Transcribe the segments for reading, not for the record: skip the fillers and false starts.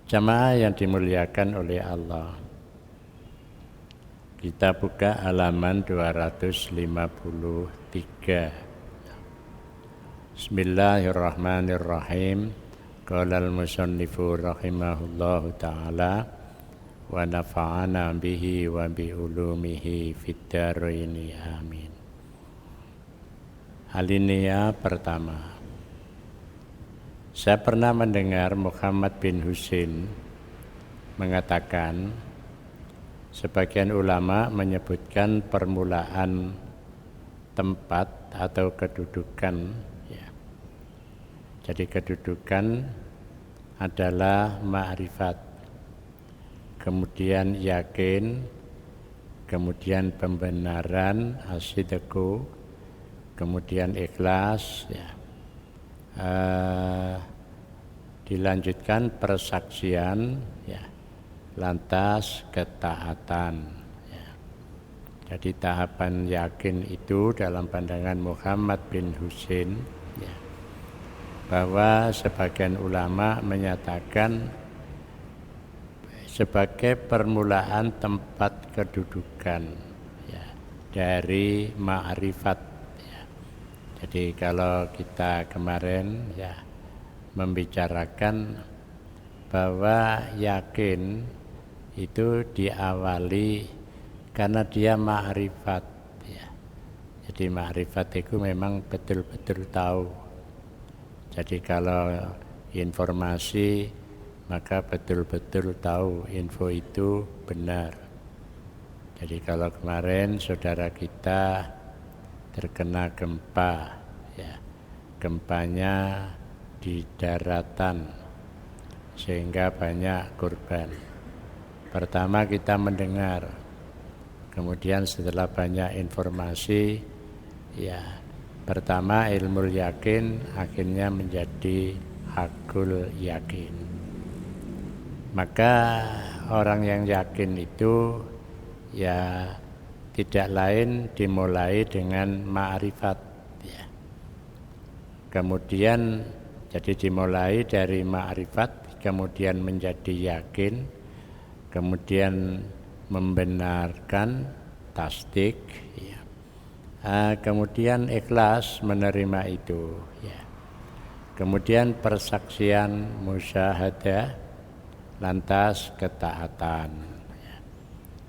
Jamaah yang dimuliakan oleh Allah, kita buka halaman 253. Bismillahirrahmanirrahim. Qala al-musannifu rahimahullahu ta'ala wa nafa'ana bihi wa bi ulumihi fid dharaini amin. Alinea pertama. Saya pernah mendengar Muhammad bin Husain mengatakan, sebagian ulama menyebutkan permulaan tempat atau kedudukan, ya. Jadi kedudukan adalah ma'rifat, kemudian yakin, kemudian pembenaran, as-sidqu, kemudian ikhlas, ya. Dilanjutkan persaksian, ya, lantas ketaatan, ya. Jadi tahapan yakin itu dalam pandangan Muhammad bin Husain, ya, bahwa sebagian ulama menyatakan sebagai permulaan tempat kedudukan, ya, dari ma'rifat. Jadi kalau kita kemarin, ya, membicarakan bahwa yakin itu diawali karena dia ma'rifat, ya. Jadi ma'rifat itu memang betul-betul tahu. Jadi kalau informasi maka betul-betul tahu info itu benar. Jadi kalau kemarin saudara kita terkena gempa, ya, gempanya di daratan sehingga banyak korban. Pertama kita mendengar, kemudian setelah banyak informasi, ya, pertama ilmu yakin akhirnya menjadi hakul yakin. Maka orang yang yakin itu, ya, tidak lain dimulai dengan ma'rifat, ya. Kemudian jadi dimulai dari ma'rifat, kemudian menjadi yakin, kemudian membenarkan, tasdik, ya. Kemudian ikhlas menerima itu, ya. Kemudian persaksian, musyahadah, lantas ketaatan.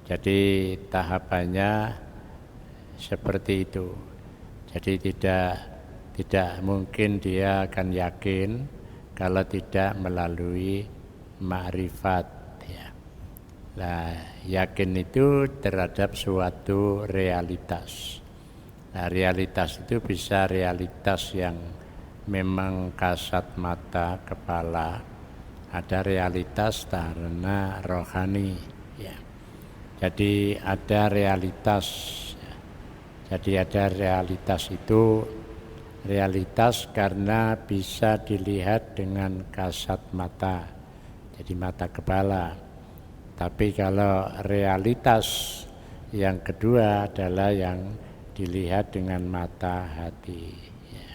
Jadi tahapannya seperti itu. Jadi tidak mungkin dia akan yakin kalau tidak melalui ma'rifat, ya. Nah, yakin itu terhadap suatu realitas. Nah, realitas itu bisa realitas yang memang kasat mata kepala, ada realitas karena rohani, ya. Jadi ada realitas, ya. Jadi ada realitas itu realitas karena bisa dilihat dengan kasat mata, jadi mata kepala. Tapi kalau realitas yang kedua adalah yang dilihat dengan mata hati, ya.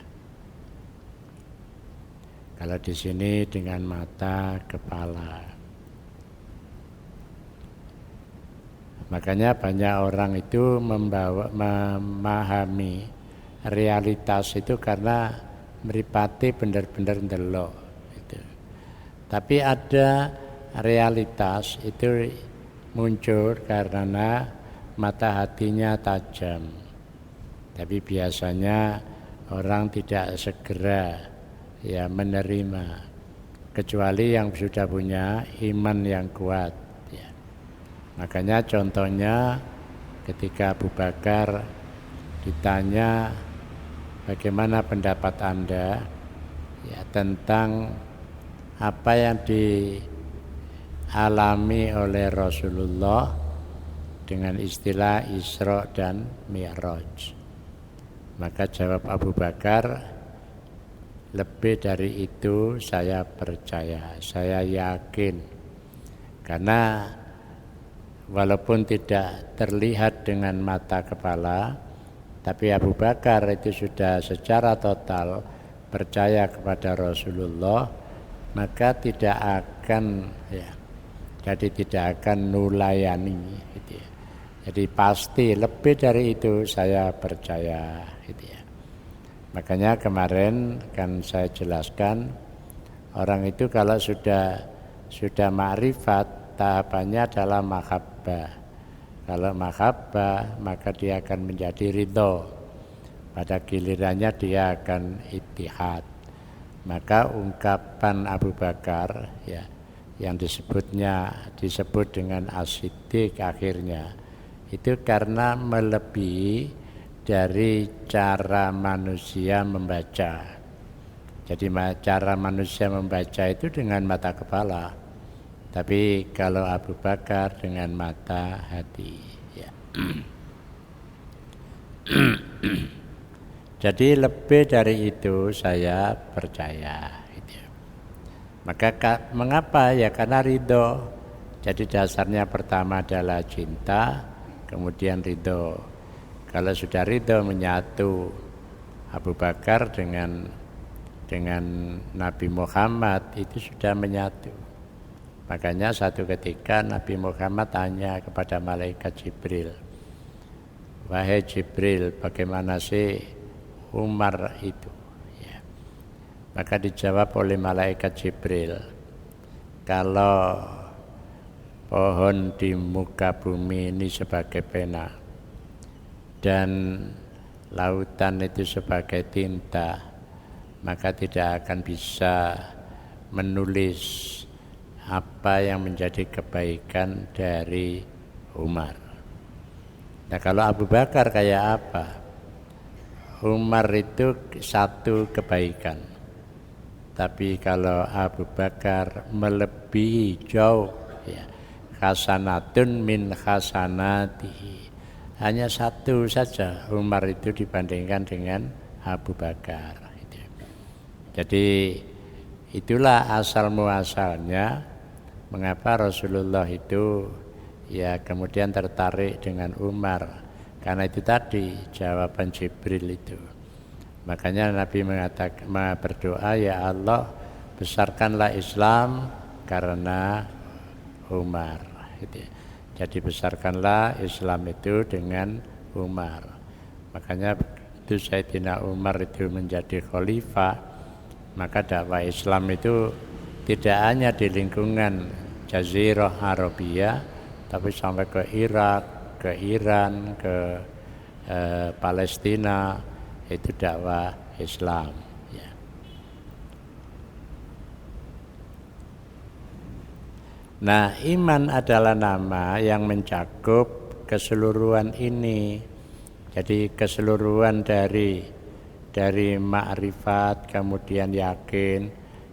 Kalau di sini dengan mata kepala. Makanya banyak orang itu memahami realitas itu karena mripate benar-benar ndelok gitu. Tapi ada realitas itu muncul karena mata hatinya tajam. Tapi biasanya orang tidak segera, ya, menerima, kecuali yang sudah punya iman yang kuat. Makanya contohnya ketika Abu Bakar ditanya bagaimana pendapat Anda, ya, tentang apa yang dialami oleh Rasulullah dengan istilah Isra dan Mi'raj. Maka jawab Abu Bakar, lebih dari itu saya percaya, saya yakin. Karena walaupun tidak terlihat dengan mata kepala, tapi Abu Bakar itu sudah secara total percaya kepada Rasulullah, maka tidak akan jadi tidak akan nulayani gitu ya. Jadi pasti lebih dari itu saya percaya gitu ya. Makanya kemarin kan saya jelaskan orang itu kalau sudah ma'rifat tahapannya adalah mahabbah. Kalau mahabbah maka dia akan menjadi ridho. Pada gilirannya dia akan ittihad. Maka ungkapan Abu Bakar ya yang disebut dengan as-siddiq akhirnya itu karena melebihi dari cara manusia membaca. Jadi cara manusia membaca itu dengan mata kepala, tapi kalau Abu Bakar dengan mata hati ya. Jadi lebih dari itu saya percaya gitu. Maka mengapa ya, karena ridho. Jadi dasarnya pertama adalah cinta, kemudian ridho. Kalau sudah ridho menyatu Abu Bakar dengan Nabi Muhammad itu sudah menyatu. Makanya satu ketika Nabi Muhammad tanya kepada malaikat Jibril, wahai Jibril, bagaimana sih Umar itu ya. Maka dijawab oleh malaikat Jibril, kalau pohon di muka bumi ini sebagai pena dan lautan itu sebagai tinta, maka tidak akan bisa menulis apa yang menjadi kebaikan dari Umar. Nah kalau Abu Bakar kayak apa? Umar itu satu kebaikan, tapi kalau Abu Bakar melebihi jauh ya, hasanatun min hasanatihi. Hanya satu saja Umar itu dibandingkan dengan Abu Bakar. Jadi itulah asal muasalnya mengapa Rasulullah itu ya kemudian tertarik dengan Umar. Karena itu tadi jawaban Jibril itu. Makanya Nabi mengatakan, berdoa, ya Allah besarkanlah Islam karena Umar. Jadi besarkanlah Islam itu dengan Umar. Makanya itu Sayyidina Umar itu menjadi khalifah. Maka dakwah Islam itu tidak hanya di lingkungan Jazirah Arabia, tapi sampai ke Irak, ke Iran, ke Palestina, itu dakwah Islam ya. Nah, iman adalah nama yang mencakup keseluruhan ini. Jadi keseluruhan dari ma'rifat kemudian yakin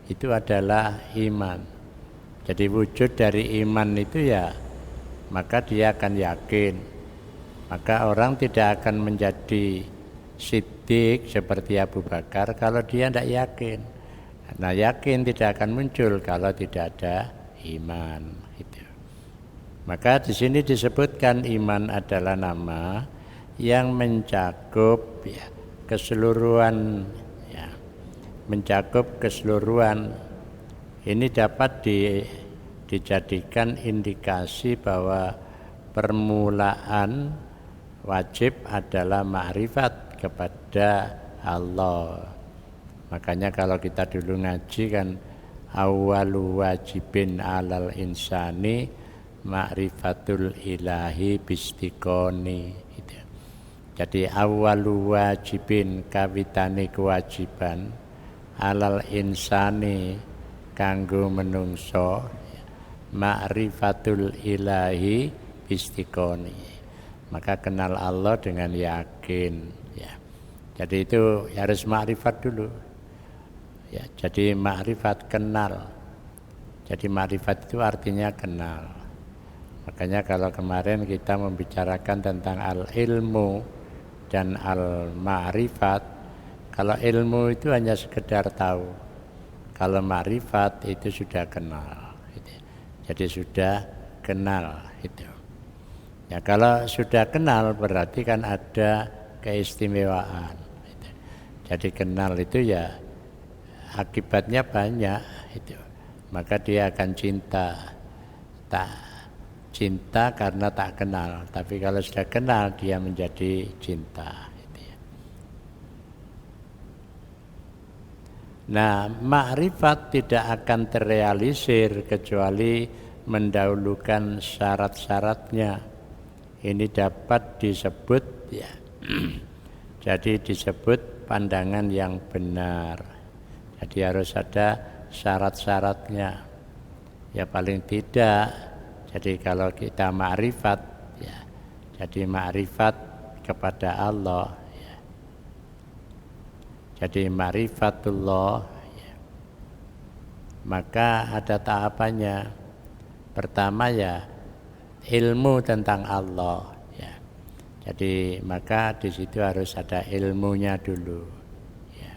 itu adalah iman. Jadi wujud dari iman itu ya maka dia akan yakin. Maka orang tidak akan menjadi siddiq seperti Abu Bakar kalau dia tidak yakin. Nah, yakin tidak akan muncul kalau tidak ada iman. Gitu. Maka di sini disebutkan iman adalah nama yang mencakup ya, keseluruhan ya, mencakup keseluruhan. Ini dapat dijadikan indikasi bahwa permulaan wajib adalah ma'rifat kepada Allah. Makanya kalau kita dulu ngaji kan awwalu wajibin alal insani ma'rifatul ilahi bistiqoni gitu. Jadi awwalu wajibin kawitane kewajiban alal insani kanggo menungso ma'rifatul ilahi istiqoni. Maka kenal Allah dengan yakin ya. Jadi itu harus ma'rifat dulu ya. Jadi ma'rifat kenal. Jadi ma'rifat itu artinya kenal. Makanya kalau kemarin kita membicarakan tentang al-ilmu dan al-ma'rifat, kalau ilmu itu hanya sekedar tahu, kalau ma'rifat itu sudah kenal. Jadi sudah kenal itu. Ya kalau sudah kenal berarti kan ada keistimewaan. Jadi kenal itu ya akibatnya banyak itu. maka dia akan cinta. Tak cinta karena tak kenal, tapi kalau sudah kenal dia menjadi cinta. Nah, makrifat tidak akan terrealisir kecuali mendahulukan syarat-syaratnya. Ini dapat disebut ya. Jadi disebut pandangan yang benar. Jadi harus ada syarat-syaratnya. Ya paling tidak. Jadi kalau kita makrifat ya. Jadi makrifat kepada Allah. Jadi ma'rifatullah ya. Maka ada tahapannya. Pertama ya ilmu tentang Allah ya. Jadi maka di situ harus ada ilmunya dulu ya.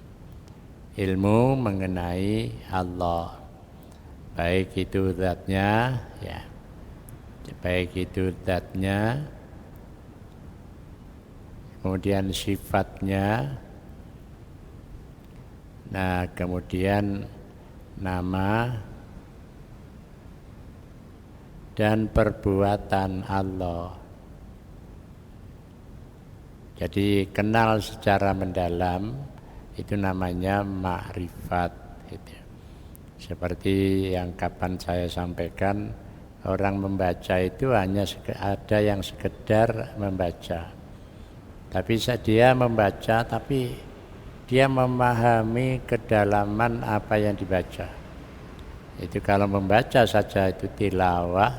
Ilmu mengenai Allah, baik itu zatnya ya, baik itu zatnya, kemudian sifatnya. Nah, kemudian nama dan perbuatan Allah. Jadi kenal secara mendalam itu namanya makrifat. Seperti yang kapan saya sampaikan, orang membaca itu hanya ada yang sekedar membaca. Tapi dia membaca tapi dia memahami kedalaman apa yang dibaca. Itu kalau membaca saja itu tilawah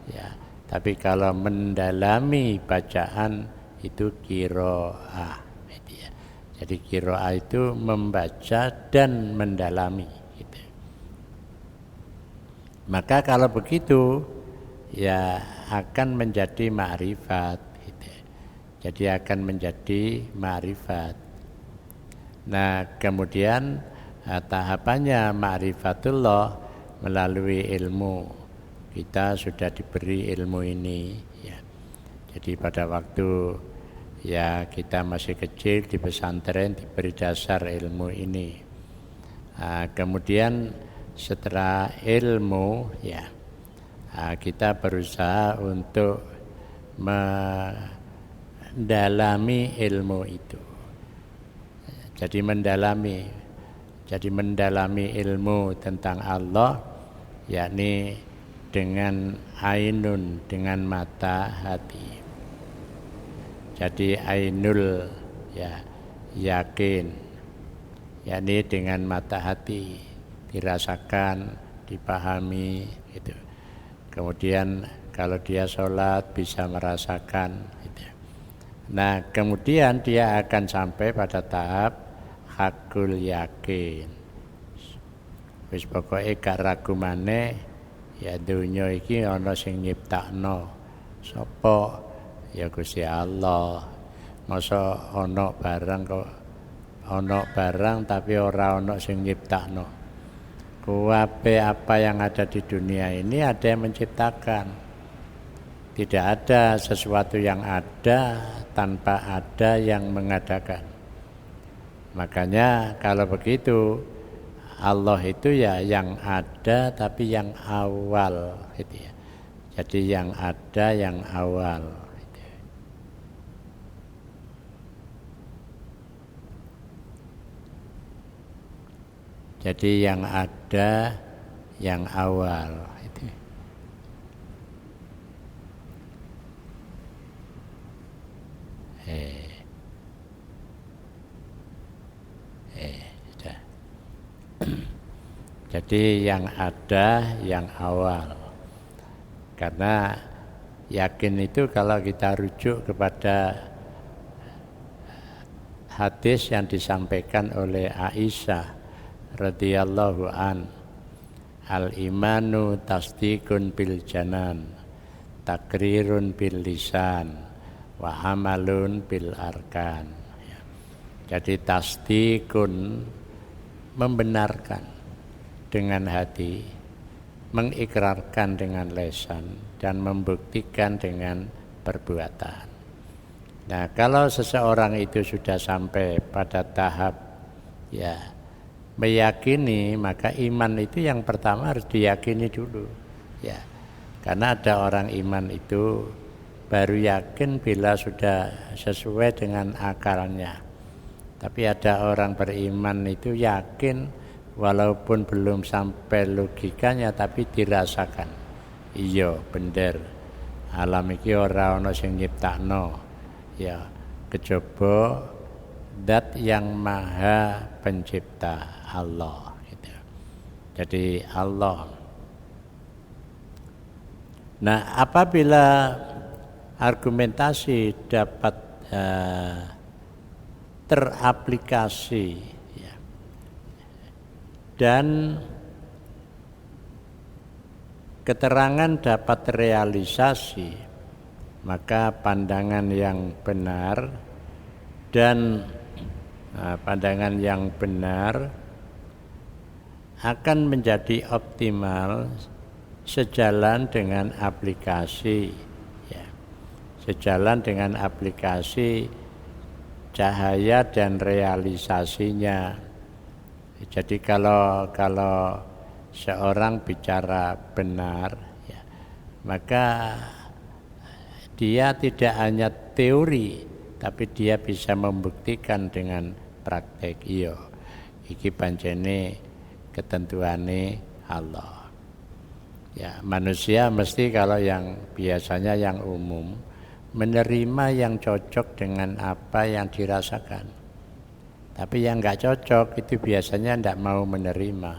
ya. Tapi kalau mendalami bacaan itu qiraah gitu ya. Jadi qiraah itu membaca dan mendalami gitu. Maka kalau begitu ya akan menjadi ma'rifat gitu. Jadi akan menjadi ma'rifat. Nah, kemudian tahapannya ma'rifatullah melalui ilmu. Kita sudah diberi ilmu ini ya. Jadi pada waktu ya kita masih kecil di pesantren diberi dasar ilmu ini. Nah, kemudian setelah ilmu ya kita berusaha untuk mendalami ilmu itu. Jadi mendalami ilmu tentang Allah, yakni dengan ainun, dengan mata hati. Jadi ainul ya yakin, yakni dengan mata hati dirasakan, dipahami gitu. Kemudian kalau dia sholat bisa merasakan gitu. Nah, kemudian dia akan sampai pada tahap hakul yakin. Wis pokoke gak ragu maneh ya dunya iki ana sing nyiptakno. Sapa? Ya Gusti Allah. Masa ana barang tapi ora ana sing nyiptakno. Kuwabe apa yang ada di dunia ini ada yang menciptakan. Tidak ada sesuatu yang ada tanpa ada yang mengadakan. Makanya kalau begitu Allah itu ya yang ada tapi yang awal gitu ya. Jadi yang ada yang awal gitu. Jadi yang ada yang awal gitu. Jadi yang ada yang awal. Karena yakin itu kalau kita rujuk kepada hadis yang disampaikan oleh Aisyah radhiyallahu an, al-imanu tasdiqun bil janan, takrirun bil lisan, wa amalun bil arkan. Jadi tasdiqun membenarkan dengan hati, mengikrarkan dengan lisan, dan membuktikan dengan perbuatan. Nah, kalau seseorang itu sudah sampai pada tahap ya meyakini, maka iman itu yang pertama harus diyakini dulu. Ya, karena ada orang iman itu baru yakin bila sudah sesuai dengan akalnya. Tapi ada orang beriman itu yakin walaupun belum sampai logikanya, tapi dirasakan. Iya, bener. Alam iki ora ana sing nyiptakno. Ya, kejaba zat yang maha pencipta, Allah gitu. Jadi Allah. Nah, apabila argumentasi dapat teraplikasi ya, dan keterangan dapat terrealisasi, maka pandangan yang benar dan pandangan yang benar akan menjadi optimal sejalan dengan aplikasi ya. Sejalan dengan aplikasi cahaya dan realisasinya. Jadi kalau seorang bicara benar ya, maka dia tidak hanya teori, tapi dia bisa membuktikan dengan praktek. Iya, iki pancene ketentuane Allah. Ya, manusia mesti kalau yang biasanya yang umum menerima yang cocok dengan apa yang dirasakan. Tapi yang enggak cocok itu biasanya enggak mau menerima.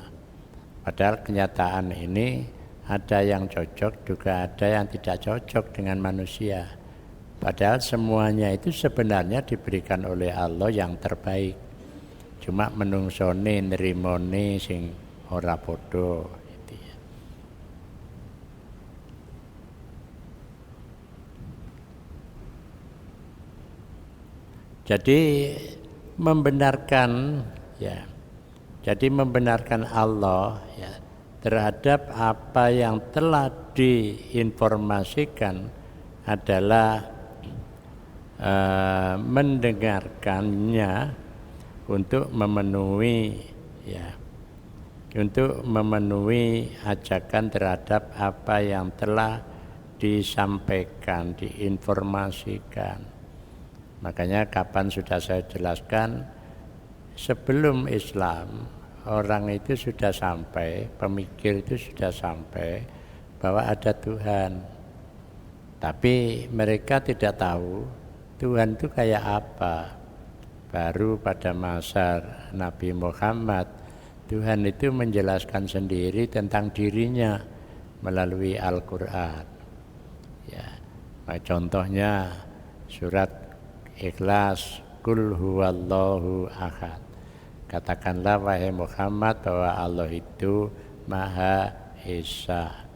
Padahal kenyataan ini ada yang cocok, juga ada yang tidak cocok dengan manusia. Padahal semuanya itu sebenarnya diberikan oleh Allah yang terbaik. Cuma menungsone nerimone sing ora padha gitu ya. Jadi membenarkan ya. Jadi membenarkan Allah ya terhadap apa yang telah diinformasikan adalah mendengarkannya untuk memenuhi ya, untuk memenuhi ajakan terhadap apa yang telah disampaikan, diinformasikan. Makanya kapan sudah saya jelaskan, sebelum Islam orang itu sudah sampai, pemikir itu sudah sampai bahwa ada Tuhan. Tapi mereka tidak tahu Tuhan itu kayak apa. Baru pada masa Nabi Muhammad, Tuhan itu menjelaskan sendiri tentang dirinya melalui Al-Quran. Ya, nah contohnya surat Ikhlas, Qul huwallahu ahad. Katakanlah wahai Muhammad bahwa Allah itu Maha Esa.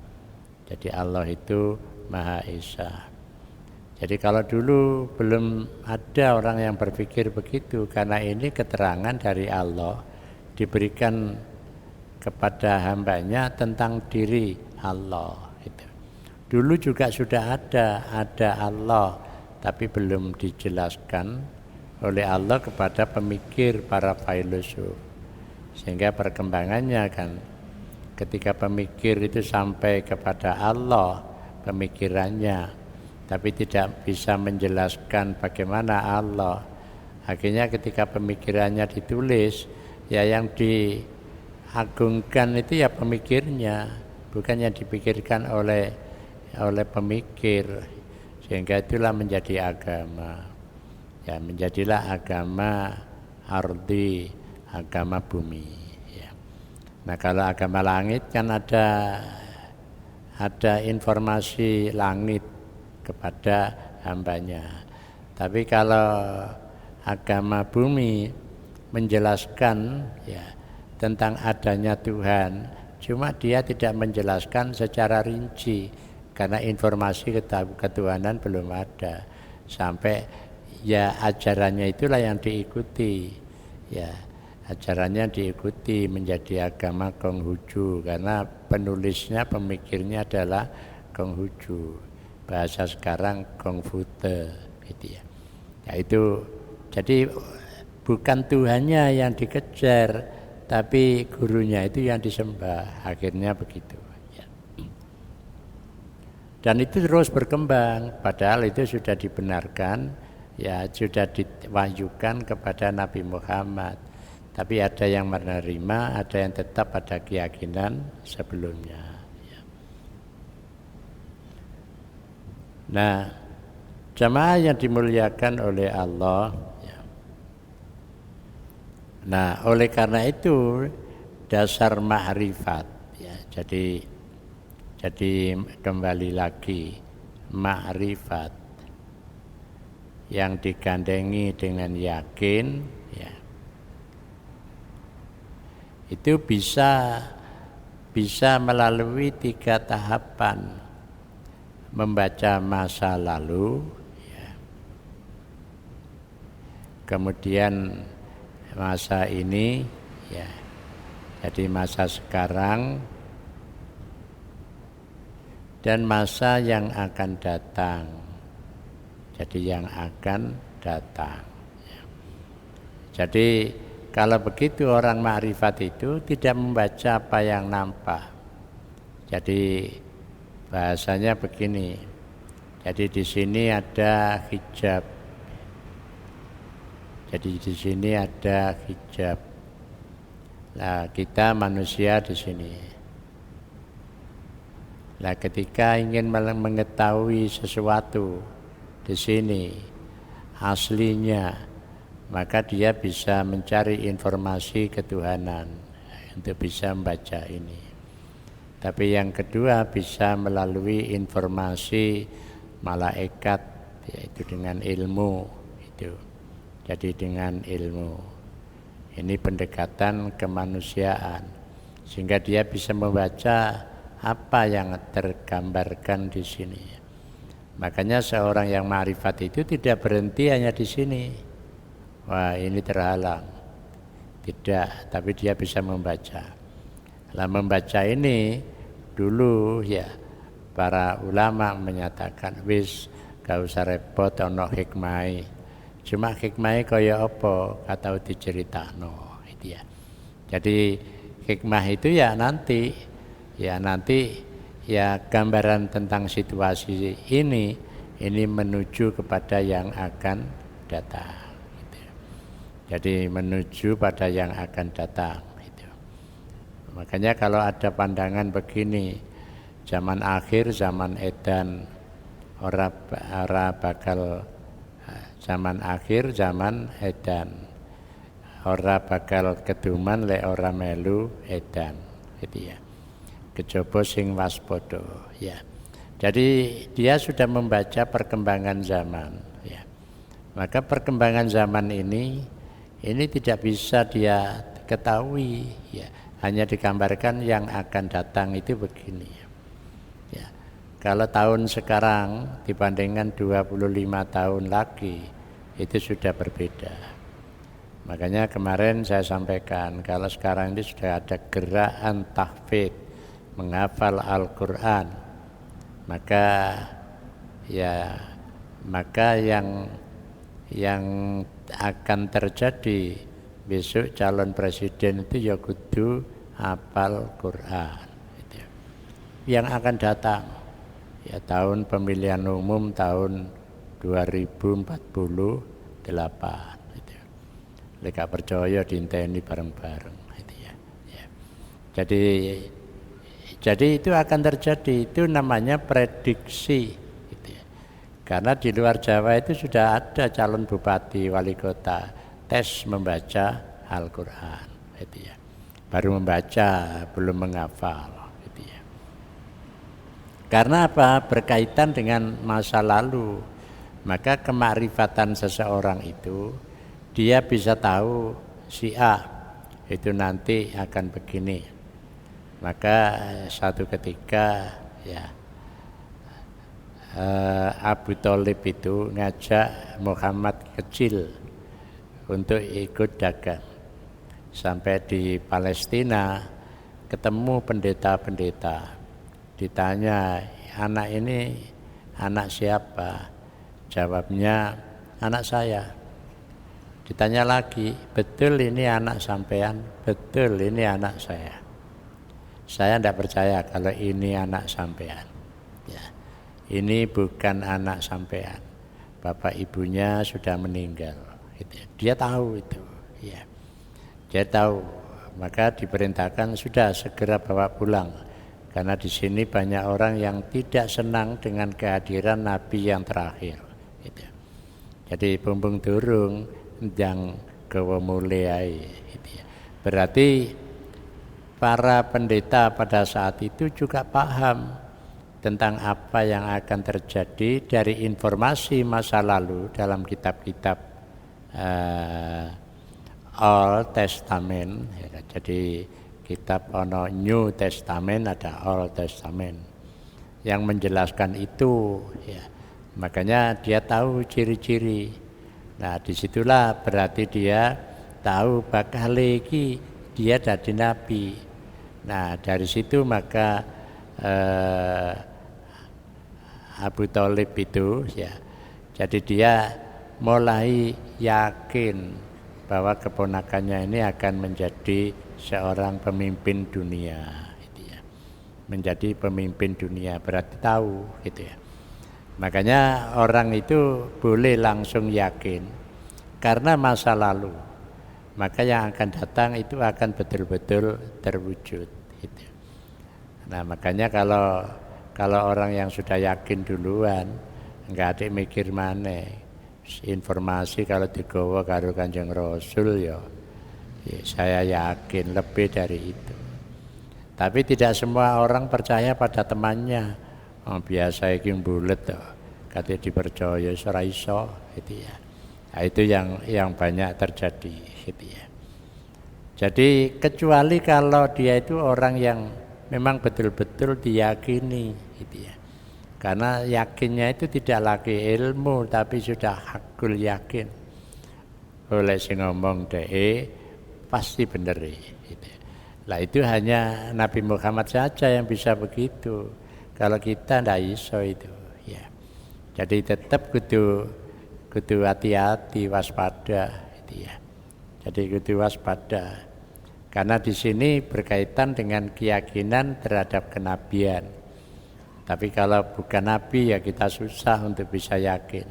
Jadi Allah itu Maha Esa. Jadi kalau dulu belum ada orang yang berpikir begitu, karena ini keterangan dari Allah diberikan kepada hambanya tentang diri Allah. Itu. Dulu juga sudah ada Allah, tapi belum dijelaskan oleh Allah kepada pemikir para filosof. Sehingga perkembangannya kan ketika pemikir itu sampai kepada Allah pemikirannya, tapi tidak bisa menjelaskan bagaimana Allah. Akhirnya ketika pemikirannya ditulis, ya yang diagungkan itu ya pemikirnya, bukan yang dipikirkan oleh pemikir. Sehingga itulah menjadi agama. Ya, menjadilah agama ardi, agama bumi. Ya. Nah kalau agama langit kan ada informasi langit kepada hambanya. Tapi kalau agama bumi menjelaskan ya tentang adanya Tuhan, cuma dia tidak menjelaskan secara rinci karena informasi ketuhanan belum ada. Sampai ya ajarannya itulah yang diikuti. Ya, ajarannya diikuti menjadi agama Konghucu karena penulisnya, pemikirnya adalah Konghucu. Bahasa sekarang Kongfute gitu ya. Ya itu jadi bukan Tuhannya yang dikejar, tapi gurunya itu yang disembah. Akhirnya begitu. Ya. Dan itu terus berkembang, padahal itu sudah dibenarkan, ya sudah diwahyukan kepada Nabi Muhammad. Tapi ada yang menerima, ada yang tetap pada keyakinan sebelumnya. Ya. Nah, jamaah yang dimuliakan oleh Allah, ya. Nah, oleh karena itu dasar ma'rifat, ya. Jadi kembali lagi ma'rifat yang digandengi dengan yakin, ya. Itu bisa melalui 3 tahapan. Membaca masa lalu, ya. Kemudian masa ini, ya. Jadi masa sekarang dan masa yang akan datang. Jadi yang akan datang, ya. Jadi kalau begitu orang ma'rifat itu tidak membaca apa yang nampak. Jadi bahasanya begini. Jadi di sini ada hijab. Jadi di sini ada hijab. Nah, kita manusia di sini. Nah, ketika ingin mengetahui sesuatu di sini aslinya, maka dia bisa mencari informasi ketuhanan untuk bisa membaca ini. Tapi yang kedua bisa melalui informasi malaikat, yaitu dengan ilmu itu. Jadi dengan ilmu. Ini pendekatan kemanusiaan, sehingga dia bisa membaca apa yang tergambarkan di sini. Makanya seorang yang ma'rifat itu tidak berhenti hanya di sini. Wah, ini terhalang. Tidak, tapi dia bisa membaca. Lah membaca ini dulu, ya, para ulama menyatakan wis gak usah repot ono hikmah. Cuma hikmah kaya apa atau diceritakno itu ya. Jadi hikmah itu ya nanti ya gambaran tentang situasi ini menuju kepada yang akan datang gitu. Jadi menuju pada yang akan datang gitu. Makanya kalau ada pandangan begini, zaman akhir, zaman edan, ora bakal zaman akhir, zaman edan, ora bakal keduman lek ora melu edan gitu ya. Kejaba sing waspada, ya. Jadi dia sudah membaca perkembangan zaman, ya. Maka perkembangan zaman ini tidak bisa dia ketahui, ya. Hanya digambarkan yang akan datang itu begini, ya. Kalau tahun sekarang dibandingkan 25 tahun lagi itu sudah berbeda. Makanya kemarin saya sampaikan kalau sekarang ini sudah ada gerakan tahfidz, menghafal Al-Quran, maka yang akan terjadi besok calon presiden itu ya kudu hafal Quran. Yang akan datang ya tahun pemilihan umum tahun 2048 gitu. Lek gak percaya diinteni bareng-bareng gitu ya. Ya. Jadi itu akan terjadi, itu namanya prediksi gitu ya. Karena di luar Jawa itu sudah ada calon bupati, wali kota tes membaca Al-Qur'an gitu ya. Baru membaca, belum menghafal. Karena apa? Berkaitan dengan masa lalu. Maka kemakrifatan seseorang itu dia bisa tahu si A itu nanti akan begini. Maka satu ketika ya Abu Thalib itu ngajak Muhammad kecil untuk ikut dagang. Sampai di Palestina ketemu pendeta-pendeta. Ditanya, anak ini anak siapa? Jawabnya, anak saya. Ditanya lagi, betul ini anak sampean? Betul ini anak saya. Saya tidak percaya kalau ini anak sampean. Ya. Ini bukan anak sampean. Bapak ibunya sudah meninggal. Dia tahu itu. Ya. Dia tahu. Maka diperintahkan sudah segera bawa pulang. Karena di sini banyak orang yang tidak senang dengan kehadiran Nabi yang terakhir. Gitu. Jadi bumbung durung yang gawa mulai. Gitu ya. Berarti para pendeta pada saat itu juga paham tentang apa yang akan terjadi dari informasi masa lalu dalam kitab-kitab Old Testament. Ya, jadi kitab ono New Testament, ada Old Testament yang menjelaskan itu. Ya. Makanya dia tahu ciri-ciri. Nah disitulah berarti dia tahu bakal lagi dia jadi nabi. Nah dari situ maka Abu Thalib itu ya, jadi dia mulai yakin bahwa keponakannya ini akan menjadi seorang pemimpin dunia, gitu ya. Menjadi pemimpin dunia berarti tahu, gitu ya. Makanya orang itu boleh langsung yakin karena masa lalu, maka yang akan datang itu akan betul-betul terwujud, gitu. Nah makanya kalau orang yang sudah yakin duluan, enggak ada mikir mana informasi kalau digawa karo Kanjeng Rasul ya saya yakin lebih dari itu. Tapi tidak semua orang percaya pada temannya. Oh, biasa iki bulet to. Kate dipercaya ora iso gitu ya. Nah, itu yang banyak terjadi gitu ya. Jadi kecuali kalau dia itu orang yang memang betul-betul diyakini gitu ya. Karena yakinnya itu tidak lagi ilmu tapi sudah hakul yakin. Oleh sing ngomong pasti benar gitu. Lah itu hanya Nabi Muhammad saja yang bisa begitu. Kalau kita ndak iso itu ya. Jadi tetap kudu hati-hati, waspada gitu ya. Jadi kudu waspada. Karena di sini berkaitan dengan keyakinan terhadap kenabian. Tapi kalau bukan nabi ya kita susah untuk bisa yakin.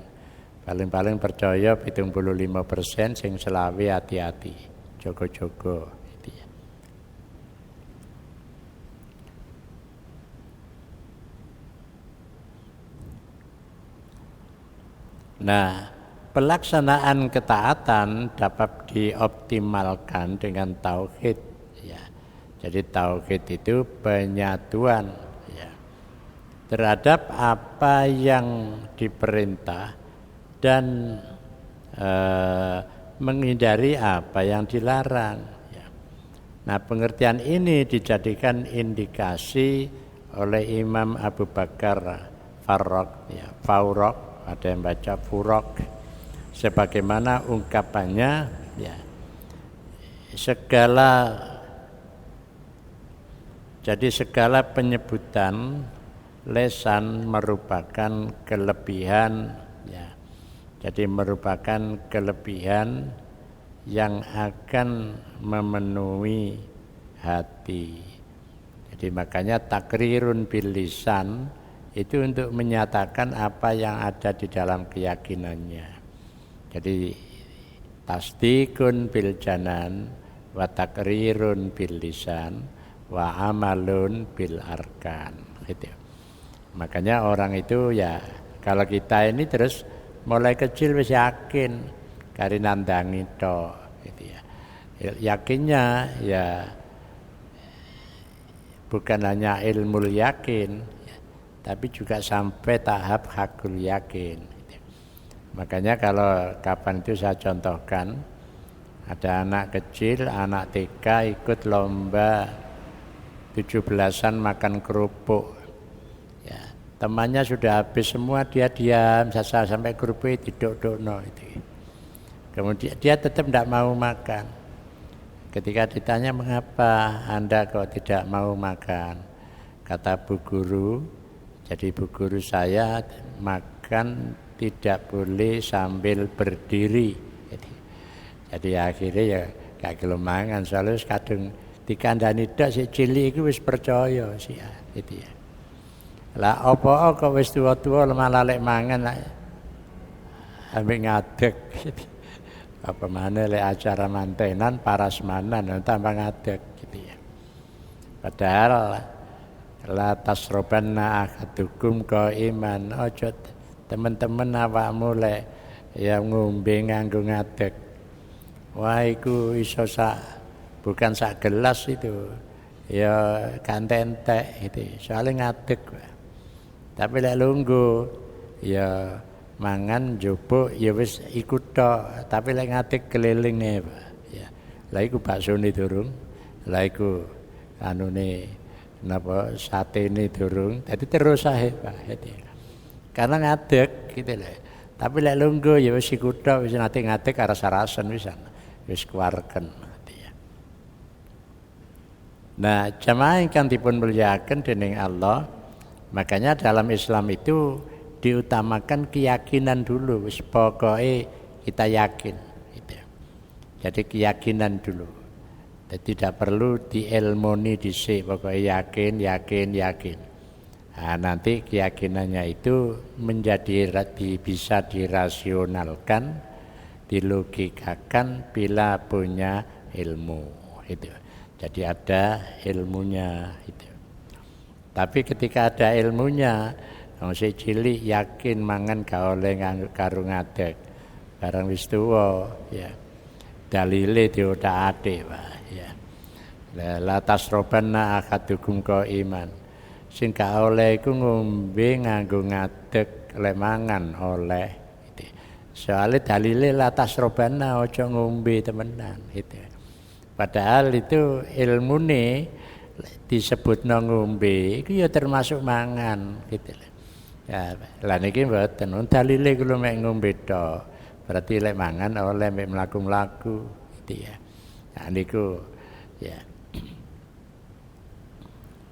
Paling-paling percaya 75%, sing selawe hati-hati. Jogo-jogo gitu ya. Nah, pelaksanaan ketaatan dapat dioptimalkan dengan tauhid ya. Jadi tauhid itu penyatuan ya, terhadap apa yang diperintah dan menghindari apa yang dilarang ya. Nah pengertian ini dijadikan indikasi oleh Imam Abu Bakar Farrokh ya, Faurok, ada yang baca Furok, sebagaimana ungkapannya ya, segala penyebutan lesan merupakan kelebihan ya. Jadi merupakan kelebihan yang akan memenuhi hati. Jadi makanya takrirun bil lisan itu untuk menyatakan apa yang ada di dalam keyakinannya. Jadi tasdikun bil janan wa takrirun bil lisan wa amalun bil arkan gitu. Makanya orang itu ya kalau kita ini terus mulai kecil wis yakin kari nandangi tok gitu ya. Yakinnya ya bukan hanya ilmu yakin ya, tapi juga sampai tahap hakul yakin gitu. Makanya kalau kapan itu saya contohkan ada anak kecil, anak TK ikut lomba 17-an makan kerupuk. Temannya sudah habis semua, dia diam sampai kerupuk didok-dokno itu. Kemudian dia tetap tidak mau makan. Ketika ditanya mengapa Anda kok tidak mau makan, kata bu guru, jadi bu guru saya makan tidak boleh sambil berdiri. Jadi akhirnya ya gak gelem mangan soalnya wis kadung dikandani tok sik cilik iku wis percaya sih itu ya. Lah apa kok wis tuwa-tuwa malah lek mangan ambek ngadeg. Apa mana lek acara mantenan parasmanan tambah ngadeg gitu ya. Padahal la tasrobanna akadukum qaiman ojo teman-teman awakmu lek ya ngombe nganggo ngadeg. Wah iku iso bukan sak gelas itu. Ya kantentek itu. Soalnya ngadeg. Tapi lek lungguh ya mangan njupuk ya wis iku tok, tapi lek ngadeg kelilinge, Pak. Ya. Lah iku baksone durung. Lah iku anune napa satene durung. Dadi terus ae, Pak. Karena ngadeg gitu lho. Tapi lek lungguh ya wis iku tok, wis nate ngadeg aras-arasen wisan. Wis keluarken ya. Nah, jamaah ingkang dipun mulyakaken dening Allah, makanya dalam Islam itu diutamakan keyakinan dulu, wis pokoke kita yakin gitu. Jadi keyakinan dulu. Jadi tidak perlu diilmoni dhisik, pokoke yakin. Nah, nanti keyakinannya itu bisa dirasionalkan, dilogikakan bila punya ilmu itu. Jadi ada ilmunya itu. Tapi ketika ada ilmunya, wong sing cilik yakin mangan gak oleh karo ngadeg. Barang wis tuwa ya. Dalile diotak-atik, Pak, ya. La tasrobanna akadukum qaiman. Sing gak oleh iku ngombe nganggo ngadeg lek mangan oleh itu. Soale dalile la tasrobanna aja ngombe temenan itu. Padahal itu ilmune disebutno ngombe iku ya termasuk mangan gitu. Ya, lah niki mboten dalile kula mek ngombe tok. Berarti lek mangan oleh mek mlaku-mlaku gitu ya. Nah niku ya.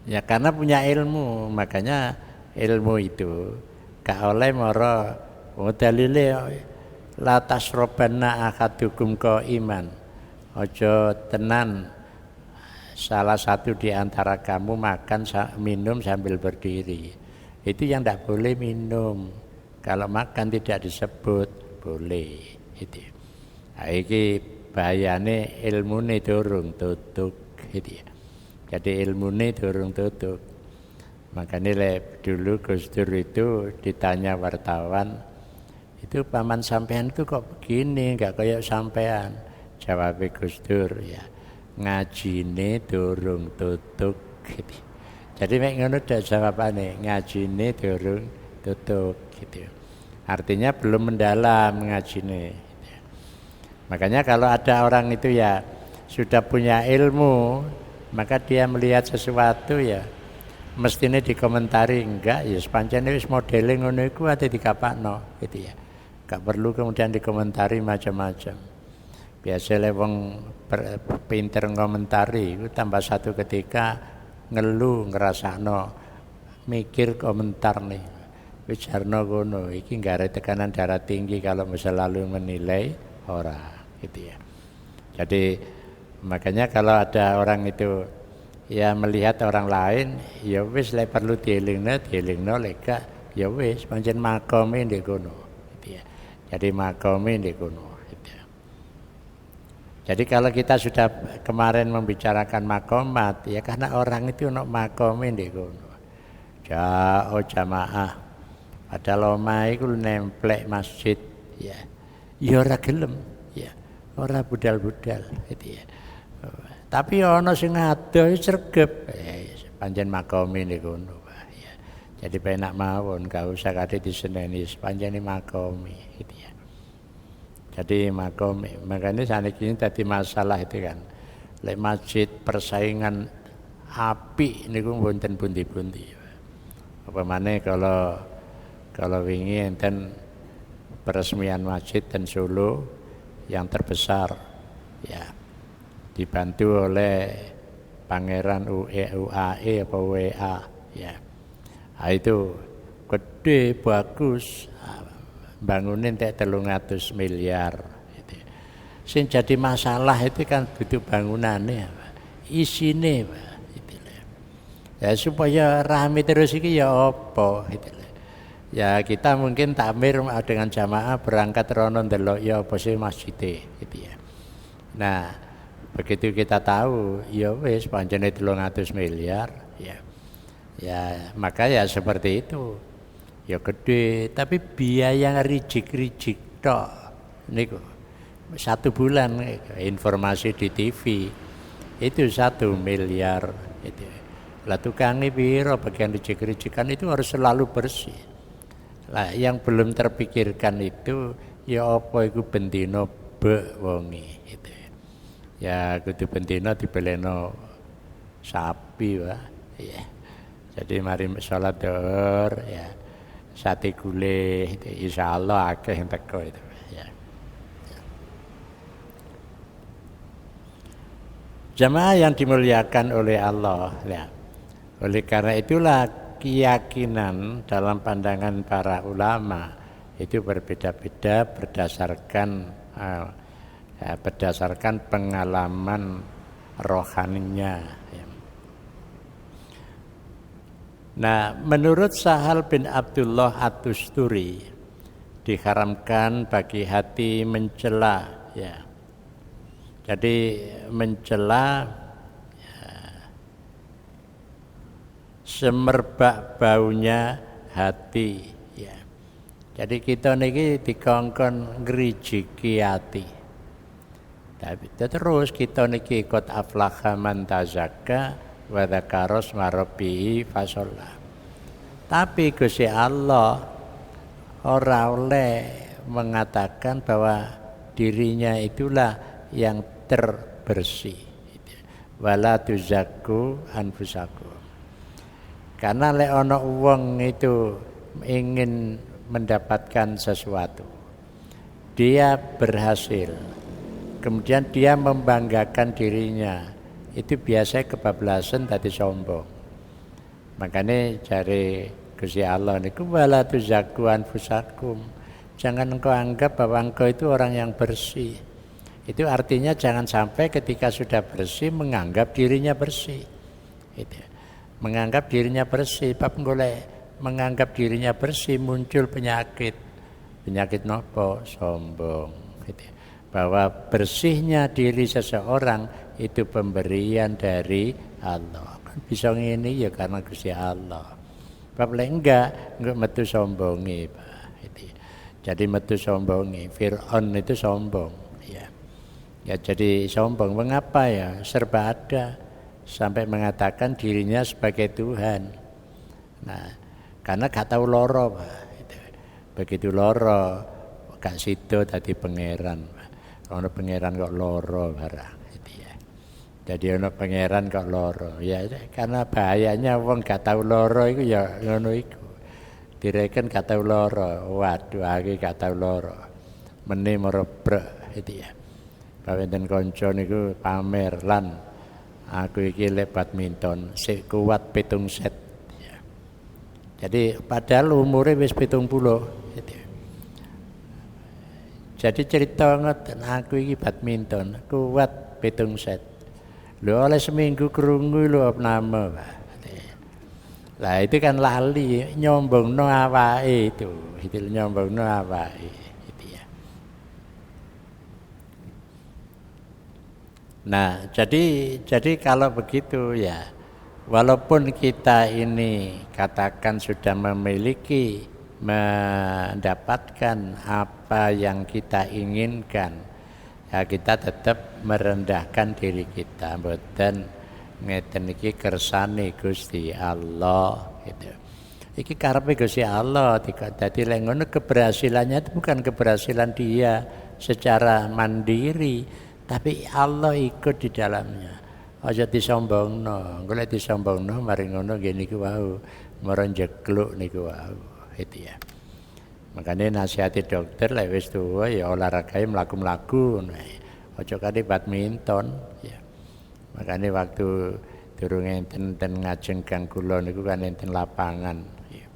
Ya karena punya ilmu, makanya ilmu itu gak oleh mara dalile la tasrobanna akadukum qaiman. Aja tenan salah satu di antara kamu makan minum sambil berdiri. Itu yang tidak boleh minum. Kalau makan tidak disebut boleh. Itu. Nah, ini bahayane ilmune durung tutuk. Itu. Jadi ilmune durung tutuk. Makanya dulu Gus Dur itu ditanya wartawan, itu paman sampean itu kok begini, nggak kayak sampean. Jawab Gus Dur ya, ngajine durung tutuk. Gitu. Jadi mek ngono dak jawabane, ngajine durung tutuk gitu. Artinya belum mendalam ngajine. Gitu. Makanya kalau ada orang itu ya sudah punya ilmu, maka dia melihat sesuatu ya mestine dikomentari enggak ya sepancene wis modele ngono iku ate dikapakno gitu ya. Enggak perlu kemudian dikomentari macam-macam. Biasa wong pinter ngomentari itu tambah satu ketika ngeluh ngerasakno mikir komentar nih bicarno kono iki nggak ada tekanan darah tinggi kalau selalu menilai orang gitu ya. Jadi makanya kalau ada orang itu ya melihat orang lain ya wis lek perlu dielingno lek gak ya wis pancen makome ndek kono gitu ya. Jadi makome ndek kono gitu ya. Jadi kalau kita sudah kemarin membicarakan makomat ya karena orang itu ono makome ndek kono. Jamaah padahal omahe iku nemplek masjid ya. Ya ora gelem ya. Ora budal-budal gitu ya. Tapi ana sing adoh sregep pancen makome niku ngono Pak ya. Jadi penak mawon gak usah kate diseneni pancene makome gitu ya. Jadi makome makanya saniki dadi masalah itu kan. Lek masjid persaingan apik niku mboten pundi-pundi. Apa maneh kalau wingi enten peresmian masjid ten Solo yang terbesar ya dibantu oleh Pangeran UAE apa WA ya. Nah, itu gede bagus bangunin 300 miliar gitu. Sing jadi masalah itu kan butuh bangunannya, Pak. Isine, Pak. Gitu. Ya supaya rame terus iki ya apa gitu. Ya kita mungkin takmir dengan jamaah berangkat rono ndelok ya apa sih masjid gitu ya. Nah, begitu kita tahu ya wis pancene 300 miliar ya. Ya, maka ya seperti itu. Ya gede, tapi biaya rijik-rijik tok niku. 1 bulan informasi di TV itu 1 miliar itu. Lah tukangnya piro bagian rijik-rijikan itu harus selalu bersih. Lah yang belum terpikirkan itu ya apa iku bendina bek wonge itu. Ya kudu bendina dibeleno sapi wae ya. Jadi mari salat dhuwur ya. Sate gulih itu insyaallah akeh yang teko itu ya. Jamaah yang dimuliakan oleh Allah ya. Oleh karena itulah keyakinan dalam pandangan para ulama itu berbeda-beda berdasarkan pengalaman rohaninya. Ya. Nah, menurut Sahal bin Abdullah At-Tusturi diharamkan bagi hati mencela, ya. Jadi mencela semerbak baunya hati ya. Jadi kita niki dikongkon ngrijiki hati. Tapi terus kita niki ikut aflaha man tazakka wa dzakara asma rabbih fasalla. Tapi Gusti Allah ora oleh mengatakan bahwa dirinya itulah yang terbersih. Wala tuzakku anfusakum. Karena lek ana wong itu ingin mendapatkan sesuatu, dia berhasil, kemudian dia membanggakan dirinya, itu biasanya kebablasan tadi sombong. Makanya cari Gusti Allah niku wala tuzakku anfusakum. Jangan engkau anggap bahwa engkau itu orang yang bersih. Itu artinya jangan sampai ketika sudah bersih menganggap dirinya bersih. Itu. Menganggap dirinya bersih, bab golek menganggap dirinya bersih muncul penyakit nopo sombong. Gitu. Bahwa bersihnya diri seseorang itu pemberian dari Allah. Kan bisa ngene ya karena Gusti Allah. Bab lek enggak metu sombongi, Pak. Gitu. Jadi metu sombongi. Fir'aun itu sombong, ya. Ya jadi sombong. Mengapa ya? Serba ada. Sampai mengatakan dirinya sebagai Tuhan. Nah, karena gak tahu loro, Pak. Begitu loro, gak sido tadi pangeran. Ono pangeran kok loro barang, gitu ya. Jadi ono pangeran kok loro, ya karena bahayanya wong gak tahu loro itu ya ngono iku. Direken gak tahu loro, waduh aku gak tahu loro. Meni merebrek, gitu ya. Pawenten kanca niku pamer lan aku iki lek badminton sik kuat 7 set ya. Jadi padahal umure wis 70 gitu. Jadi cerita ngoten aku iki badminton kuat 7 set. Lho oleh seminggu krungu lho nama Pak. Lah itu kan lali nyombongno awake itu nyombongno awake. Nah, jadi kalau begitu ya, walaupun kita ini katakan sudah mendapatkan apa yang kita inginkan, ya kita tetap merendahkan diri kita, mboten ngeten iki kersane Gusti Allah gitu. Iki karepe Gusti Allah, dadi lek ngono keberhasilannya itu bukan keberhasilan dia secara mandiri. Tapi Allah ikut di dalamnya. Aja disombongno, golek disombongno mari ngono nggih niku wau, mara njekluk niku wau, gitu ya. Makanya nasihati dokter lek wis tuwa ya olahragae mlaku-mlaku. Aja kate badminton ya. Makanya waktu durung enten ngajeng kang kula niku kan enten lapangan ya.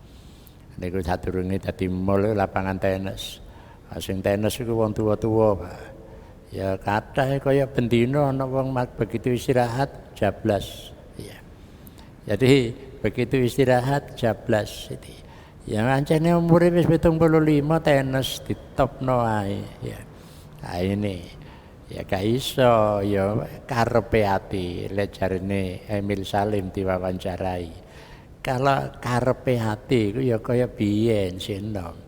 Niku sadurunge dadi mall lapangan tenis. Sing tenis iku wong tuwa-tuwa, Pak. Ya kathah kaya bendina ana wong begitu istirahat jablas. Ya. Jadi begitu istirahat jablas itu. Ya ancene umure wis 75 tenis ditopno ae ya. Nah ini ya gak iso ya karepe ati lek jarine Emil Salim diwawancarai. Kalau karepe ati iku ya kaya biyen seno.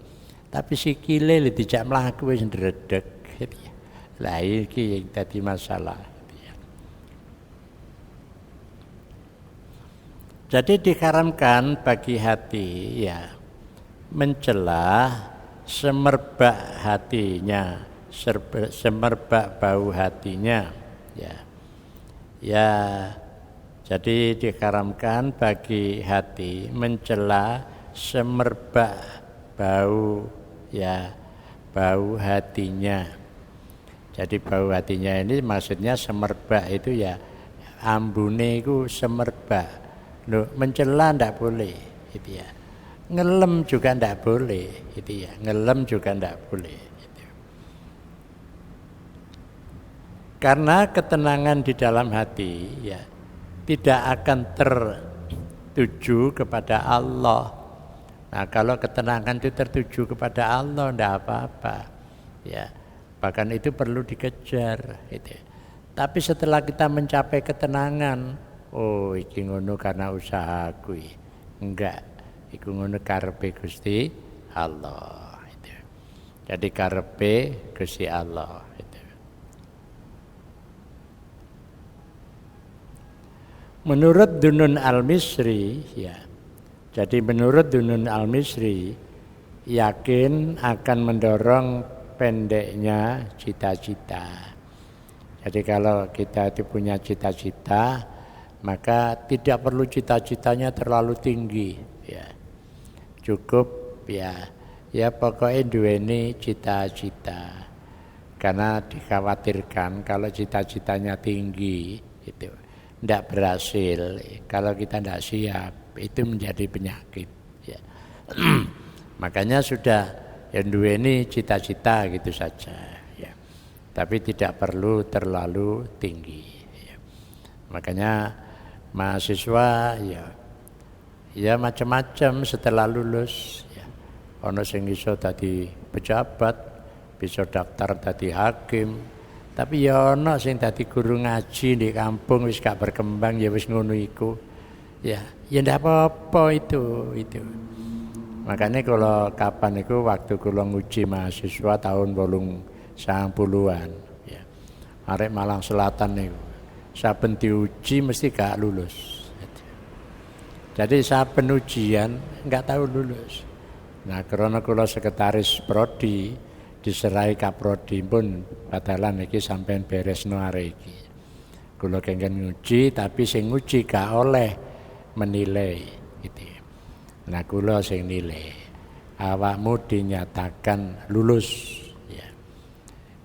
Tapi sikile lek dijak mlaku wis ndredeg gitu ya. Lah iki yang dadi masalah gitu ya. Jadi diharamkan bagi hati ya mencela semerbak hatinya, semerbak bau hatinya ya. Ya, jadi diharamkan bagi hati mencela semerbak bau ya, bau hatinya. Jadi bau hatinya ini maksudnya semerbak itu ya ambune itu semerbak. Loh, mencela ndak boleh gitu ya. Ngelem juga ndak boleh gitu ya. Ngelem juga ndak boleh gitu. Karena ketenangan di dalam hati ya tidak akan tertuju kepada Allah. Nah, kalau ketenangan itu tertuju kepada Allah ndak apa-apa. Ya. Bahkan itu perlu dikejar gitu. Tapi setelah kita mencapai ketenangan, oh iki ngono karena usahaku. Enggak, iku ngono karepe Gusti Allah itu. Jadi karepe Gusti Allah itu. Menurut Dunun Al-Misri ya. Jadi menurut Dunun Al-Misri yakin akan mendorong pendeknya cita-cita. Jadi kalau kita itu punya cita-cita, maka tidak perlu cita-citanya terlalu tinggi ya. Cukup ya pokoknya duweni cita-cita. Karena dikhawatirkan kalau cita-citanya tinggi itu tidak berhasil. Kalau kita tidak siap itu menjadi penyakit ya. Makanya sudah yang duweni cita-cita gitu saja ya. Tapi tidak perlu terlalu tinggi ya. Makanya mahasiswa ya macam-macam setelah lulus ya. Ono sing iso dadi pejabat, bisa daftar dadi hakim. Tapi ya ono sing dadi guru ngaji di kampung wis gak berkembang ya wis ngono iku. Ya ndak apa-apa itu. Makanya kalau kapan itu waktu kula nguji mahasiswa tahun 90-an ya. Arek Malang Selatan niku. Saben diuji mesti gak lulus. Jadi saben ujian enggak tahu lulus. Nah, karena kula sekretaris prodi diserai kaprodi pun padalan iki sampean beresno arek iki. Kula kengken nguji tapi sing nguji gak oleh menilai gitu. Nah kula sing nilai awakmu dinyatakan lulus ya.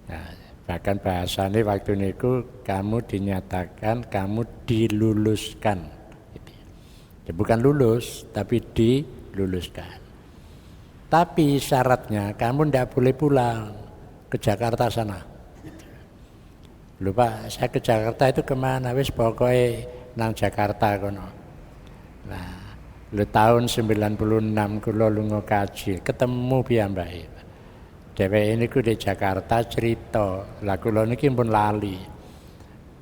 Nah, bahkan bahasane waktu niku kamu dinyatakan kamu diluluskan gitu. Ya, bukan lulus tapi diluluskan. Tapi syaratnya kamu ndak boleh pulang ke Jakarta sana. Lupa saya ke Jakarta itu kemana? Wis pokoknya nang Jakarta kono. Nah tahun 96 kula lunga kaji, ketemu piyambake. Dheweke niku di Jakarta cerita, lah kula niki pun lali.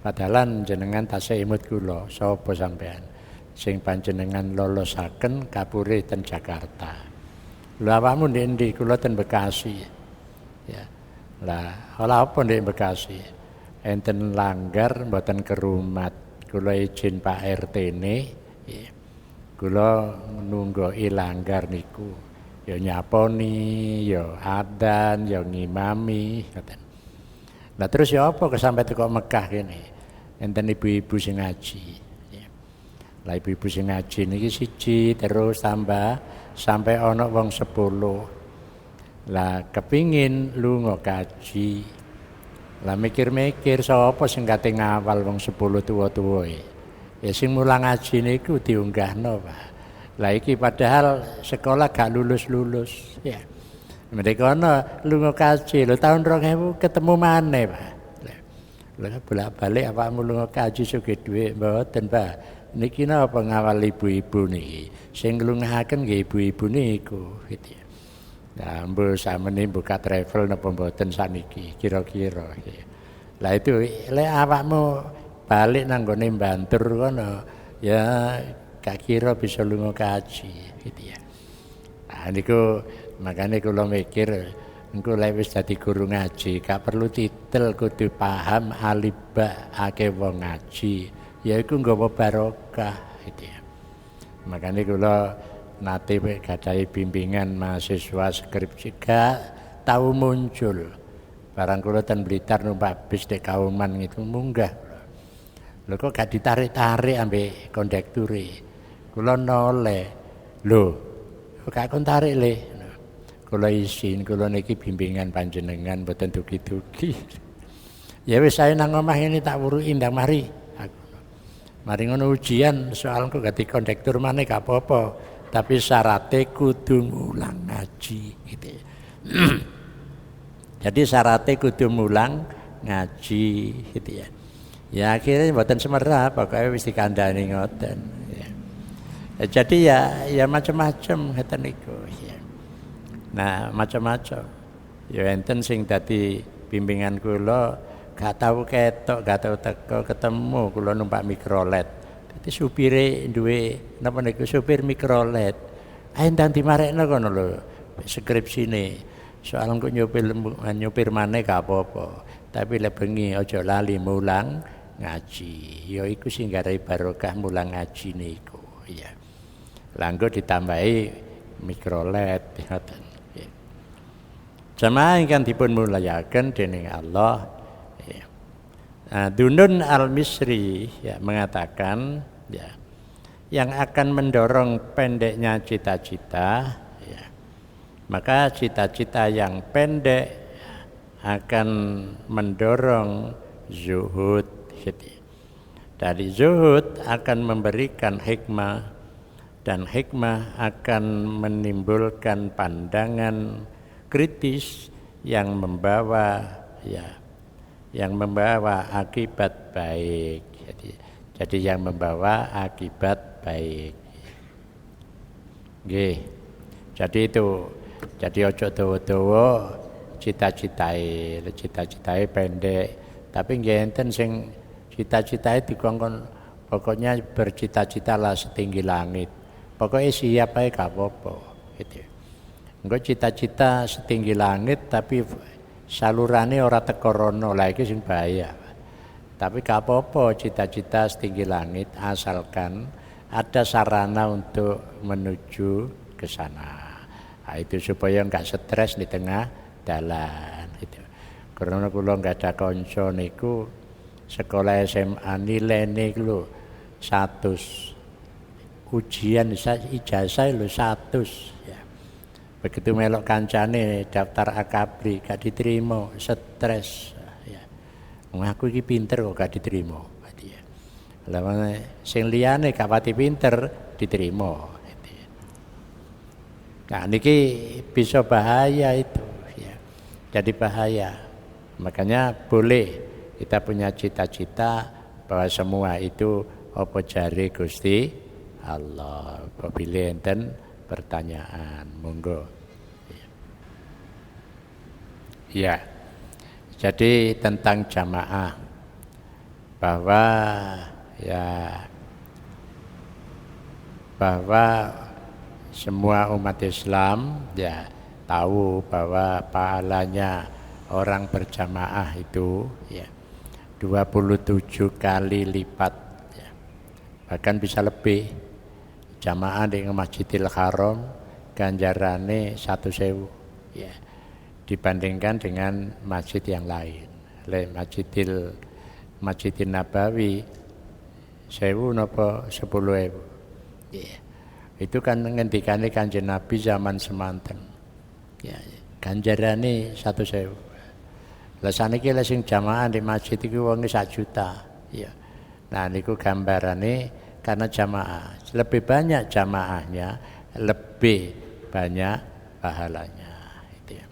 Padahal jenengan tasih imut kula, sapa sampean sing panjenengan lolosaken kapure ten Jakarta. Lha awakmu ndek ndi? Kula ten Bekasi. Ya. Lah, ola apa ndek Bekasi? Enten langgar mboten kerumat. Kula izin Pak RT-ne, ya. Kula nunggoki langgar niku ya nyaponi ya adan ya ngimami ngoten. Nah terus ya apa kesampe teko Mekah kene enten ibu-ibu sing ngaji ya. Lah ibu-ibu sing ngaji niki siji terus tambah sampai ana wong 10. Lah kepingin lunga kaji. Lah mikir-mikir sapa sing kate ngawal wong 10 tuwa-tuwa ya sing mulang ngaji niku diunggahno, Pak. Lah iki padahal sekolah gak lulus-lulus ya. Mereka ana lunga kaji lho tahun 2000 ketemu maneh, Pak. Lha bolak-balik awakmu lunga kaji sugih dhuwit mboten, Pak. Niki napa ngawal ibu-ibu niki. Sing nglungahaken nggih ibu-ibu niku gitu ya. Nah, mbok samene buka travel napa mboten saniki kira-kira. Lah itu lek awakmu balik nang gone Bantur kono ya gak kira bisa lunga kaji gitu ya. Nah niku makane kula mikir engko lek wis dadi guru ngaji gak perlu titel kudu paham alibak akeh wong ngaji yaiku nggawa barokah gitu ya. Makane kula nate gadahi bimbingan mahasiswa skripsi gak tahu muncul. Barang kula ten Blitar numpak bis dek Kauman gitu munggah. Lho kok gak ditarik-tarik ambek kondekture. Kula noleh. Lho, kok gak kon tarik le. Kula isin, kula niki bimbingan panjenengan mboten dugi-dugi. Ya wis saya nang omah ini tak wuruki ndang mari. Mari ngono ujian soal kok gak dikondektur maneh gak apa-apa, tapi syaratnya kudu ngulang ngaji gitu. Jadi syaratnya kudu mulang ngaji gitu ya. Ya akhirnya mboten semerap, pokoknya wis dikandani ngoten ya. Jadi ya macam-macam ngeten niku ya. Nah, macam-macam. Ya enten sing dadi bimbingan kula gak tahu ketok, gak tahu teko ketemu kula numpak mikrolet. Dadi supire duwe napa niku supir mikrolet. Endang dimarekno kono lho skripsine. Soal engko nyupir maneh gak apa-apa. Tapi lek bengi aja lali mulang ngaji. Ya iku sing garai barokah mulang ngaji niku ya. Lah engko ditambahi mikrolet ngoten. Jamaah ingkang dipun muliaken dening Allah ya. Dunun Al-Misri ya mengatakan ya yang akan mendorong pendeknya cita-cita ya. Maka cita-cita yang pendek akan mendorong zuhud gitu. Dari zuhud akan memberikan hikmah dan hikmah akan menimbulkan pandangan kritis yang membawa akibat baik. Jadi yang membawa akibat baik. Nggih. Jadi itu. Jadi ojo dawa-dawa cita-citae pendek. Tapi nggih enten sing cita-citae dikongkon pokoknya bercita-citalah setinggi langit. Pokoknya siap ae gak apa-apa gitu. Engko cita-cita setinggi langit tapi salurane ora teko rono, lah iki sing bahaya. Tapi gak apa-apa cita-cita setinggi langit asalkan ada sarana untuk menuju ke sana. Nah, itu supaya enggak stres di tengah jalan gitu. Karena kula enggak ada kanca niku sekolah SMA nilainya lho 100. Ujian ijazah lho 100 ya. Begitu melok kancane daftar akabri gak diterima, stres ya. Wong aku iki pinter kok gak diterima berarti ya. Lah sing liyane gak pati pinter diterima gitu ya. Nah niki bisa bahaya itu ya. Jadi bahaya. Makanya boleh kita punya cita-cita bahwa semua itu apa jare Gusti Allah. Apabila enten pertanyaan, monggo. Ya, jadi tentang jamaah bahwa semua umat Islam ya tahu bahwa pahalanya orang berjamaah itu ya 27 kali lipat ya. Bahkan bisa lebih. Jamaah di Masjidil Haram ganjarane 1.000 ya dibandingkan dengan masjid yang lain. Masjidil Nabawi 1.000 napa 10.000 ya. Itu kan ngendikane Kanjeng Nabi zaman semanten ya ganjarane 1.000. Lah saniki lek sing jamaah di masjid iku wong 1 juta ya. Nah niku gambarane karena jamaah lebih banyak jamaahnya lebih banyak pahalanya itu ya.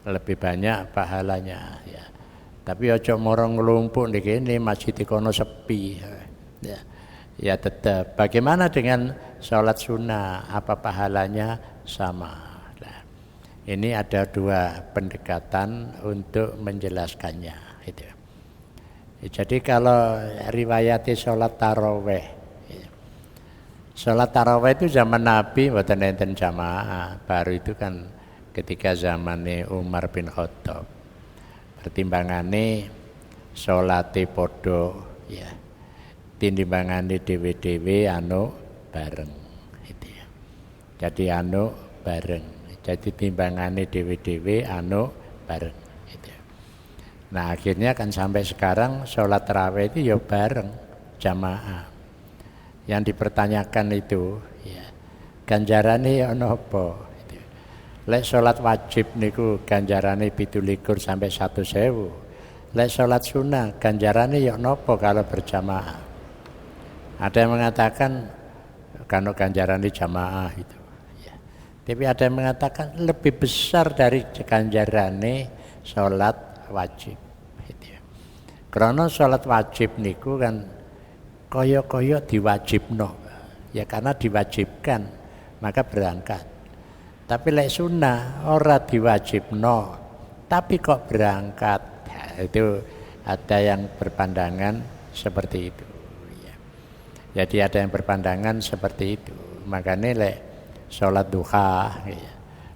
Lebih banyak pahalanya ya. Tapi ojo moro nglumpuk nih kene masjid kono sepi. Ya tetap. Bagaimana dengan sholat sunnah? Apa pahalanya? Sama. Nah, ini ada dua pendekatan untuk menjelaskannya. Itu. Jadi kalau riwayati sholat taraweh, sholat taraweh itu zaman Nabi mboten enten jamaah. Baru itu kan ketika zamannya Umar bin Khattab. Pertimbangane sholate podo ya. Tinimbangane dhewe-dhewe bareng gitu ya. Jadi bareng. Jadi timbangane dhewe-dhewe bareng gitu ya. Nah, akhirnya kan sampai sekarang sholat tarawih itu ya bareng jamaah. Yang dipertanyakan itu ya ganjarane ya napa? Lek sholat wajib niku ganjarane 17 sampai 1.000. Lek sholat sunnah ganjarane ya nopo kalau berjamaah. Ada yang mengatakan kalau ganjarane jamaah itu. Ya. Tapi ada yang mengatakan lebih besar dari ganjarane sholat wajib. Gitu ya. Karena sholat wajib niku kan koyo-koyo diwajibno. Ya karena diwajibkan maka berangkat. Tapi lek sunnah ora diwajibno, tapi kok berangkat. Ya, itu ada yang berpandangan seperti itu. Ya. Jadi ada yang berpandangan seperti itu. Makanya lek sholat duha ya,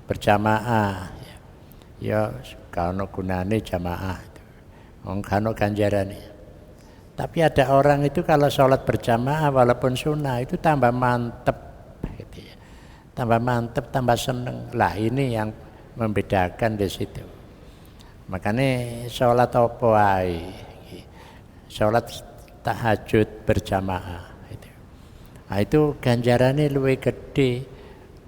berjamaah, ya kalau gunane jamaah, kalau ganjarannya. Tapi ada orang itu kalau sholat berjamaah walaupun sunnah itu tambah mantep. Tambah mantep, tambah seneng. Lah ini yang membedakan di situ. Makanya sholat apa wae. Sholat tahajud berjamaah. Nah, itu ganjarannya luwih gede.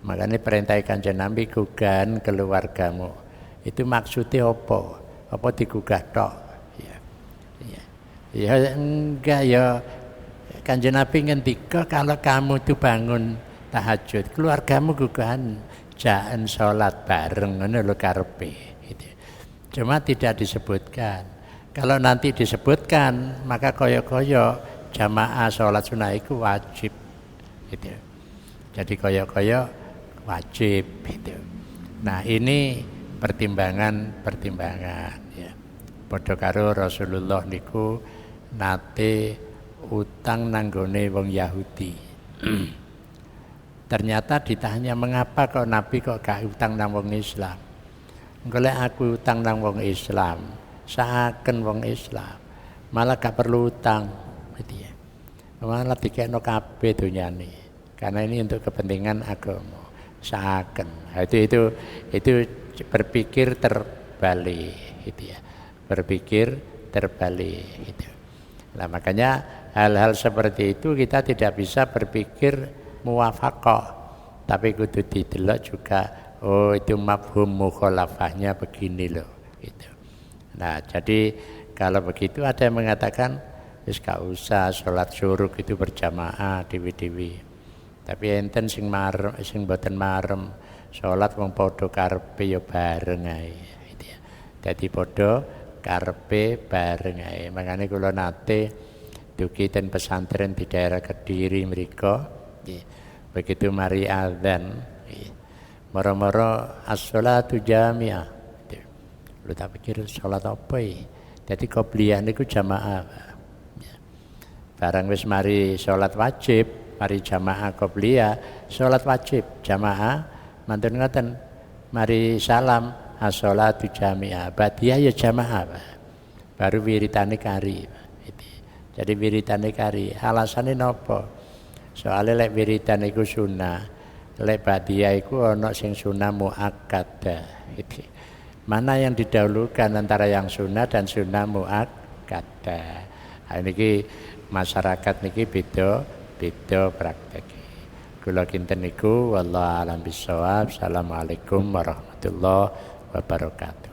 Makanya perintah Kanjeng Nabi gugan keluargamu. Itu maksudnya apa? Apa digugah tok? Ya enggak ya. Kanjeng Nabi ngendika kalau kamu itu bangun tahajud, keluargamu gugahan jaan sholat bareng ngono lho karepe gitu. Cuma tidak disebutkan. Kalau nanti disebutkan maka koyo-koyo jamaah sholat sunnah itu wajib gitu. Jadi koyo-koyo wajib gitu. Nah, ini pertimbangan ya. Padha karo Rasulullah niku nate utang nanggone wong Yahudi. Ternyata ditanya mengapa kok Nabi kok gak utang nang wong Islam. Golek aku utang nang wong Islam, saaken wong Islam, malah gak perlu utang gitu ya. Malah dikekno kabeh donyane. Karena ini untuk kepentingan agama. Saaken. Nah, itu berpikir terbalik gitu ya. Berpikir terbalik gitu. Nah, makanya hal-hal seperti itu kita tidak bisa berpikir muwafaqah, tapi kudu didelok juga oh itu mafhum mukhalafahnya begini loh gitu. Nah, jadi kalau begitu ada yang mengatakan wis gak usah sholat syuruk itu berjamaah dewi-dewi. Tapi enten sing marem sing mboten marem sholat wong padha karepe ya bareng ae gitu ya. Dadi padha karepe bareng ae. Makane kula nate dugi ten pesantren di daerah Kediri mriku. Begitu mari adzan moro-moro as-sholatu jami'ah. Lu tak pikir sholat apa ya? Jadi qobliyah niku jamaah. Barang wis mari sholat wajib, mari jamaah qobliyah, sholat wajib jamaah, mantun ngoten mari salam as-sholatu jami'ah. Badiah ya jamaah. Baru wiritane kari. Jadi wiritane kari. Alasane napa? Soalnya lek wiridan iku sunnah, lek badiah iku ana sing sunnah muakkadah. Mana yang didahulukan antara yang sunnah dan sunnah muakkadah? Nah, niki masyarakat niki beda praktek. Kula kinten niku wallahu a'lam bishawab. Assalamualaikum warahmatullahi wabarakatuh.